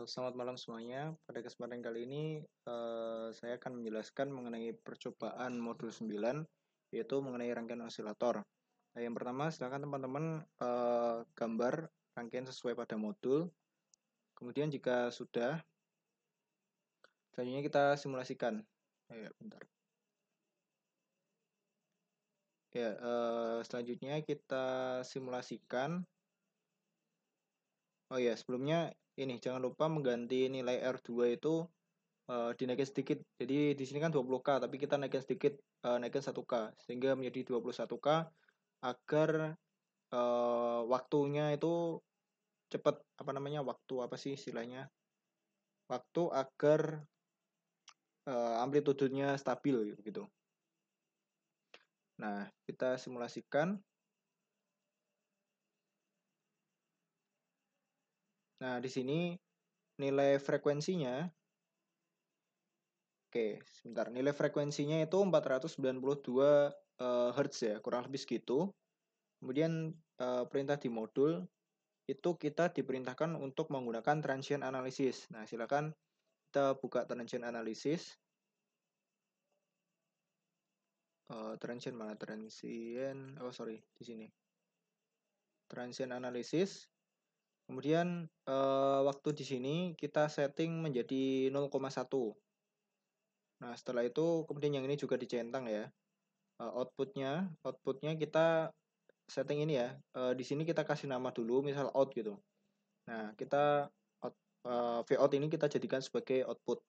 Selamat malam semuanya. Pada kesempatan kali ini saya akan menjelaskan mengenai percobaan modul 9, yaitu mengenai rangkaian osilator. Nah, yang pertama silakan teman-teman gambar rangkaian sesuai pada modul. Kemudian jika sudah, selanjutnya kita simulasikan. Ya, bentar. Ya, selanjutnya kita simulasikan. Oh ya, sebelumnya ini jangan lupa mengganti nilai R2 itu dinaikin sedikit. Jadi di sini kan 20K, tapi kita naikin sedikit, naikin 1K sehingga menjadi 21K agar waktunya itu cepat, apa namanya? Waktu apa sih istilahnya? Waktu agar amplitudenya stabil gitu. Nah, kita simulasikan. Nah, di sini nilai frekuensinya, oke, sebentar. Nilai frekuensinya itu 492 Hz ya, kurang lebih segitu. Kemudian perintah di modul itu kita diperintahkan untuk menggunakan transient analysis. Nah, silakan kita buka transient analysis. Transient mana? Transient, oh sorry, di sini. Transient analysis. Kemudian waktu di sini kita setting menjadi 0,1. Nah, setelah itu kemudian yang ini juga dicentang ya. Outputnya kita setting ini ya. Di sini kita kasih nama dulu, misal out gitu. Nah, kita vout ini kita jadikan sebagai output.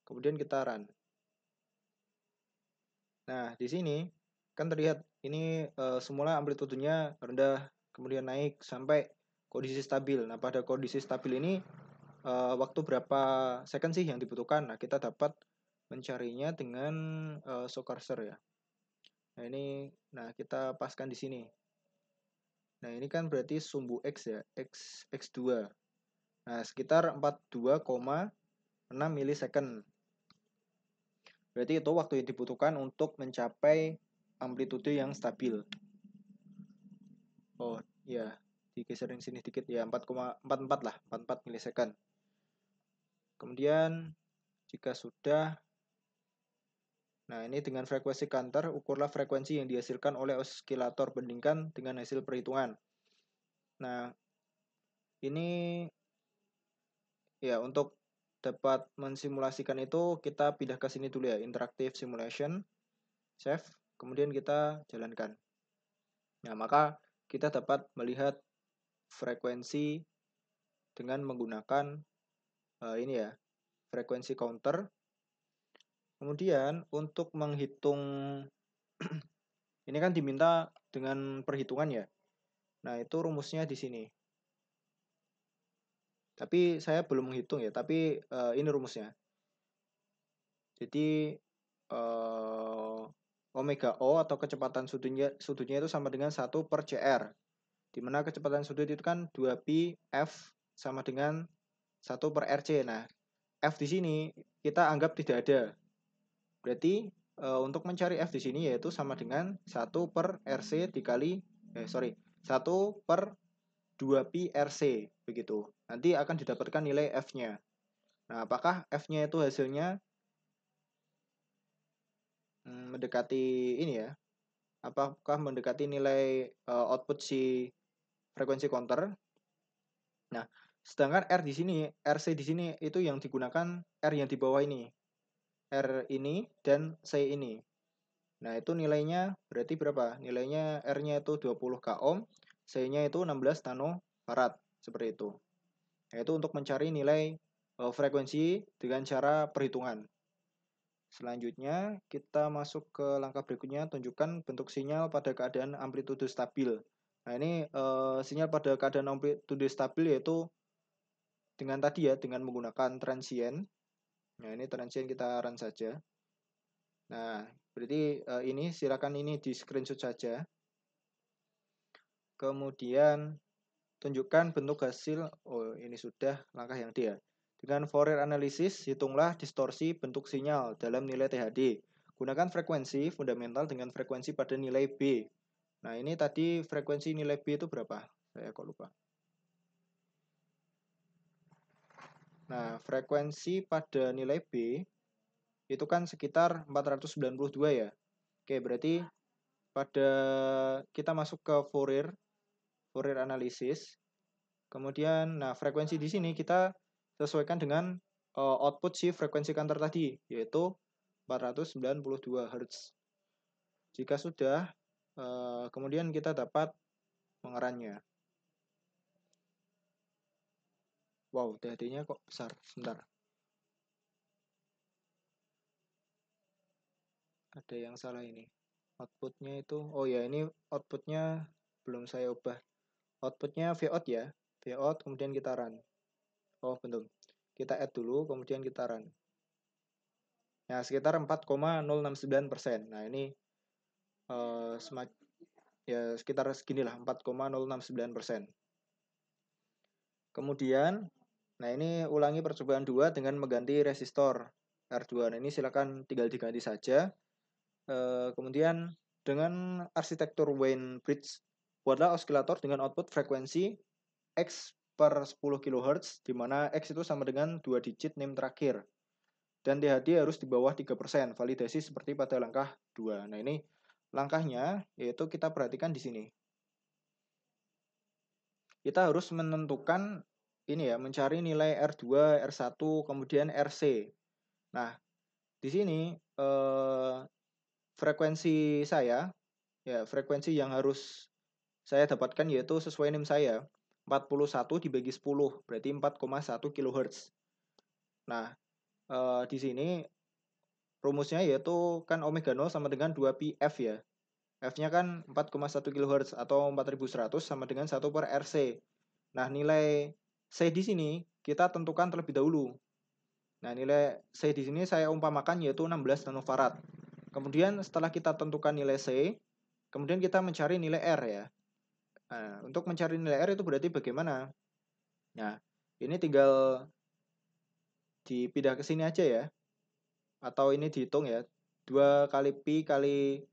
Kemudian kita run. Nah, di sini kan terlihat ini semula amplitudenya rendah, kemudian naik sampai kondisi stabil. Nah, pada kondisi stabil ini waktu berapa second sih yang dibutuhkan? Nah, kita dapat mencarinya dengan show cursor ya. Nah, kita paskan di sini. Nah, ini kan berarti sumbu X ya, X2. Nah, sekitar 42,6 milisecond. Berarti itu waktu yang dibutuhkan untuk mencapai amplitude yang stabil. Oh, ya, digeserin sini dikit ya, 4,44 lah, 44 milisecond. Kemudian jika sudah, nah ini dengan frekuensi counter, ukurlah frekuensi yang dihasilkan oleh osilator, bandingkan dengan hasil perhitungan. Nah, ini ya untuk dapat mensimulasikan itu kita pindah ke sini dulu ya, interactive simulation, save, kemudian kita jalankan. Nah, maka kita dapat melihat frekuensi dengan menggunakan ini ya, frekuensi counter. Kemudian untuk menghitung ini kan diminta dengan perhitungan ya. Nah, itu rumusnya di sini. Tapi saya belum menghitung ya, tapi ini rumusnya. Jadi omega O atau kecepatan sudutnya itu sama dengan 1/CR. Di mana kecepatan sudut itu kan 2pi F sama dengan 1/RC. Nah, F di sini kita anggap tidak ada. Berarti untuk mencari F di sini yaitu sama dengan 1/RC dikali 1/2pi RC begitu. Nanti akan didapatkan nilai F-nya. Nah, apakah F-nya itu hasilnya mendekati ini ya? Apakah mendekati nilai output si frekuensi counter? Nah, sedangkan R di sini, RC di sini itu yang digunakan R yang di bawah ini. R ini dan C ini. Nah, itu nilainya berarti berapa? Nilainya R-nya itu 20 k ohm, C-nya itu 16 nanofarad, seperti itu. Nah, itu untuk mencari nilai frekuensi dengan cara perhitungan. Selanjutnya, kita masuk ke langkah berikutnya, tunjukkan bentuk sinyal pada keadaan amplitude stabil. Nah, ini sinyal pada keadaan amplitude stabil yaitu dengan tadi ya, dengan menggunakan transient. Nah, ini transient kita run saja. Nah, berarti ini silakan ini di screenshot saja. Kemudian tunjukkan bentuk hasil. Oh, ini sudah langkah yang dia. Dengan Fourier analysis, hitunglah distorsi bentuk sinyal dalam nilai THD. Gunakan frekuensi fundamental dengan frekuensi pada nilai B. Nah, ini tadi frekuensi nilai B itu berapa? Saya kok lupa. Nah, frekuensi pada nilai B itu kan sekitar 492 ya. Oke, berarti pada kita masuk ke Fourier analisis. Kemudian, nah frekuensi di sini kita sesuaikan dengan output si frekuensi counter tadi, yaitu 492 Hz. Jika sudah, kemudian kita dapat pengerannya. Wow, THD-nya kok besar. Sebentar. Ada yang salah ini. Outputnya itu, oh ya ini outputnya belum saya ubah. Outputnya VOUT ya. VOUT, kemudian kita run. Oh, belum. Kita add dulu, kemudian kita run. Nah, sekitar 4,069%. Nah, ini ya sekitar seginilah, 4,069%. Kemudian, nah ini ulangi percobaan 2 dengan mengganti resistor R2. Nah, ini silakan tinggal diganti saja. Kemudian, dengan arsitektur Wayne Bridge, buatlah osilator dengan output frekuensi X per 10 kHz, di mana X itu sama dengan 2 digit name terakhir. Dan THD harus di bawah 3%, validasi seperti pada langkah 2. Nah, ini langkahnya yaitu kita perhatikan di sini. Kita harus menentukan ini ya, mencari nilai R2, R1, kemudian RC. Nah, di sini frekuensi saya, ya frekuensi yang harus saya dapatkan yaitu sesuai NIM saya, 41 dibagi 10, berarti 4,1 kHz. Nah, di sini rumusnya yaitu kan omega 0 sama dengan 2pi F ya. F-nya kan 4,1 kHz atau 4100 sama dengan 1 per RC. Nah, nilai C di sini kita tentukan terlebih dahulu. Nah, nilai C di sini saya umpamakan yaitu 16 nanofarad. Kemudian setelah kita tentukan nilai C, kemudian kita mencari nilai R ya. Nah, untuk mencari nilai R itu berarti bagaimana? Nah, ini tinggal dipindah ke sini aja ya. Atau ini dihitung ya. 2 kali Pi kali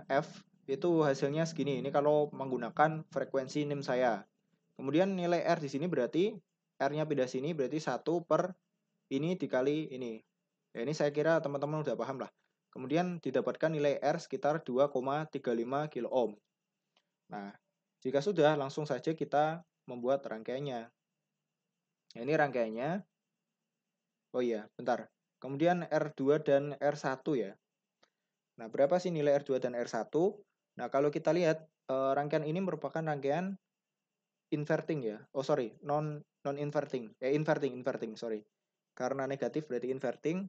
F itu hasilnya segini. Ini kalau menggunakan frekuensi NIM saya. Kemudian nilai R di sini berarti R-nya pindah sini berarti 1 per ini dikali ini. Ya, ini saya kira teman-teman udah paham lah. Kemudian didapatkan nilai R sekitar 2,35 kilo ohm. Nah, jika sudah langsung saja kita membuat rangkaiannya. Nah, ini rangkaiannya. Oh iya, bentar. Kemudian R2 dan R1 ya. Nah, berapa sih nilai R2 dan R1? Nah, kalau kita lihat rangkaian ini merupakan rangkaian inverting ya. Oh, sorry, non inverting. Inverting, sorry. Karena negatif berarti inverting.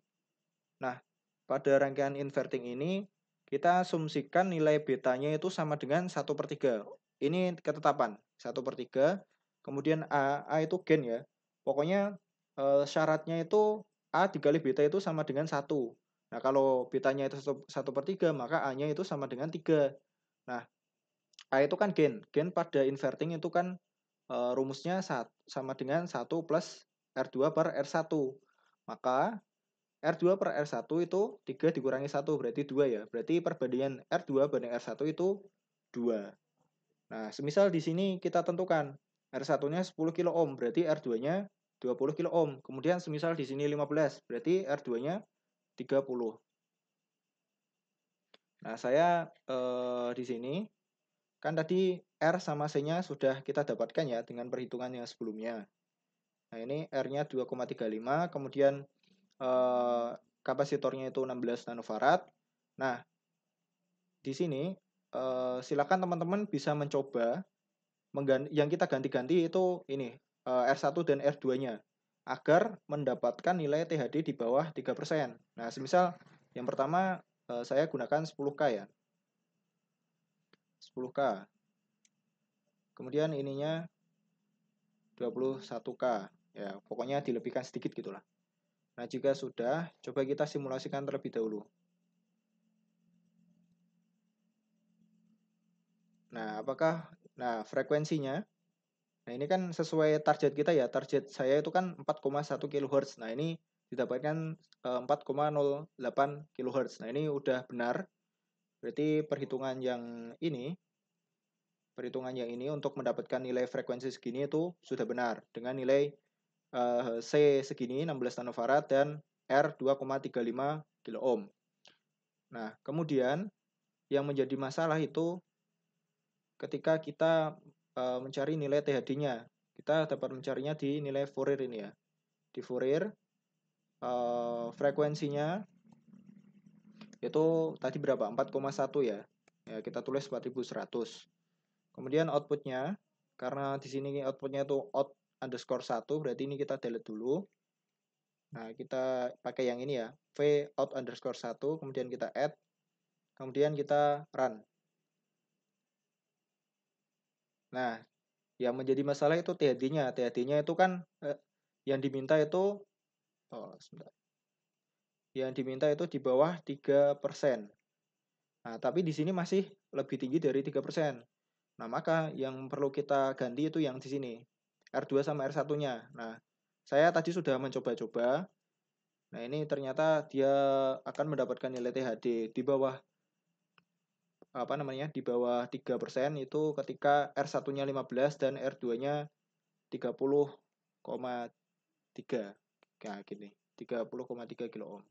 Nah, pada rangkaian inverting ini kita asumsikan nilai betanya itu sama dengan 1/3. Ini ketetapan, 1/3. Kemudian A itu gen ya. Pokoknya syaratnya itu A dikali beta itu sama dengan 1. Nah, kalau betanya itu 1/3, maka A-nya itu sama dengan 3. Nah, A itu kan gen. Gen pada inverting itu kan rumusnya sama dengan 1 plus R2 per R1. Maka R2 per R1 itu 3 dikurangi 1, berarti 2 ya. Berarti perbandingan R2 banding R1 itu 2. Nah, semisal di sini kita tentukan R1-nya 10 kilo ohm, berarti R2-nya 20 kilo ohm. Kemudian semisal di sini 15, berarti R2-nya 30. Nah, saya di sini kan tadi R sama C-nya sudah kita dapatkan ya dengan perhitungan yang sebelumnya. Nah, ini R-nya 2,35, kemudian kapasitornya itu 16 nanofarad. Nah, di sini silakan teman-teman bisa mencoba yang kita ganti-ganti itu ini R1 dan R2-nya agar mendapatkan nilai THD di bawah 3%. Nah, semisal yang pertama saya gunakan 10K ya. 10K. Kemudian ininya 21K. Ya, pokoknya dilebihkan sedikit gitulah. Nah, jika sudah, coba kita simulasikan terlebih dahulu. Nah, frekuensinya? Nah, ini kan sesuai target kita ya. Target saya itu kan 4,1 kHz. Nah, ini didapatkan 4,08 kHz. Nah, ini udah benar. Berarti perhitungan yang ini untuk mendapatkan nilai frekuensi segini itu sudah benar dengan nilai C segini 16 nanofarad dan R 2,35 kilo ohm. Nah, kemudian yang menjadi masalah itu ketika kita mencari nilai THD-nya. Kita dapat mencarinya di nilai Fourier ini ya. Di Fourier frekuensinya itu tadi berapa? 4,1 ya. Ya, kita tulis 4100. Kemudian outputnya, karena di sini outputnya itu out underscore 1, berarti ini kita delete dulu. Nah, kita pakai yang ini ya, v out underscore 1, kemudian kita add, kemudian kita run. Nah, yang menjadi masalah itu THD-nya. THD-nya itu kan yang diminta itu, sebentar. Yang diminta itu di bawah 3%. Nah, tapi di sini masih lebih tinggi dari 3%. Nah, maka yang perlu kita ganti itu yang di sini. R2 sama R1-nya. Nah, saya tadi sudah mencoba-coba. Nah, ini ternyata dia akan mendapatkan nilai THD di bawah di bawah 3% itu ketika R1-nya 15 dan R2-nya 30,3. Kayak gini. 30,3 kilo ohm.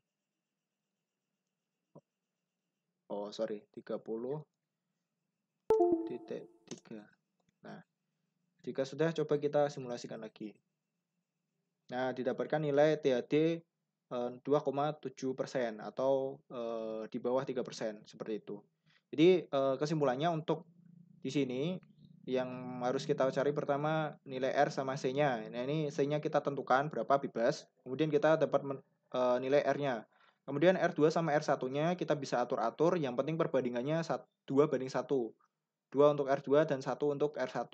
Oh, sorry, 30,3. Nah, jika sudah, coba kita simulasikan lagi. Nah, didapatkan nilai THD 2,7% atau di bawah 3%, seperti itu. Jadi kesimpulannya untuk di sini yang harus kita cari pertama nilai R sama C-nya. Nah, ini C-nya kita tentukan berapa bebas, kemudian kita dapat nilai R-nya. Kemudian R2 sama R1-nya kita bisa atur-atur, yang penting perbandingannya 2:1. 2 untuk R2 dan 1 untuk R1.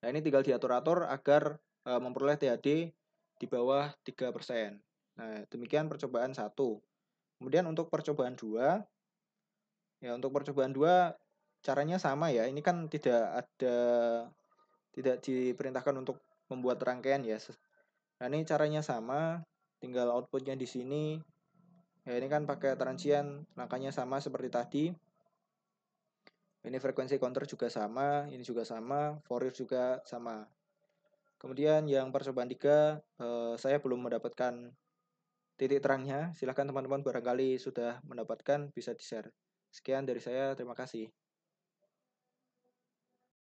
Nah, ini tinggal diatur-atur agar memperoleh THD di bawah 3%. Nah, demikian percobaan 1. Kemudian untuk percobaan 2, ya untuk percobaan 2 caranya sama ya. Ini kan tidak diperintahkan untuk membuat rangkaian ya. Nah, ini caranya sama, tinggal outputnya di sini. Ya, ini kan pakai transient, langkahnya sama seperti tadi. Ini frekuensi counter juga sama, ini juga sama, Fourier juga sama. Kemudian yang percobaan 3, saya belum mendapatkan titik terangnya. Silahkan teman-teman barangkali sudah mendapatkan, bisa di-share. Sekian dari saya, terima kasih.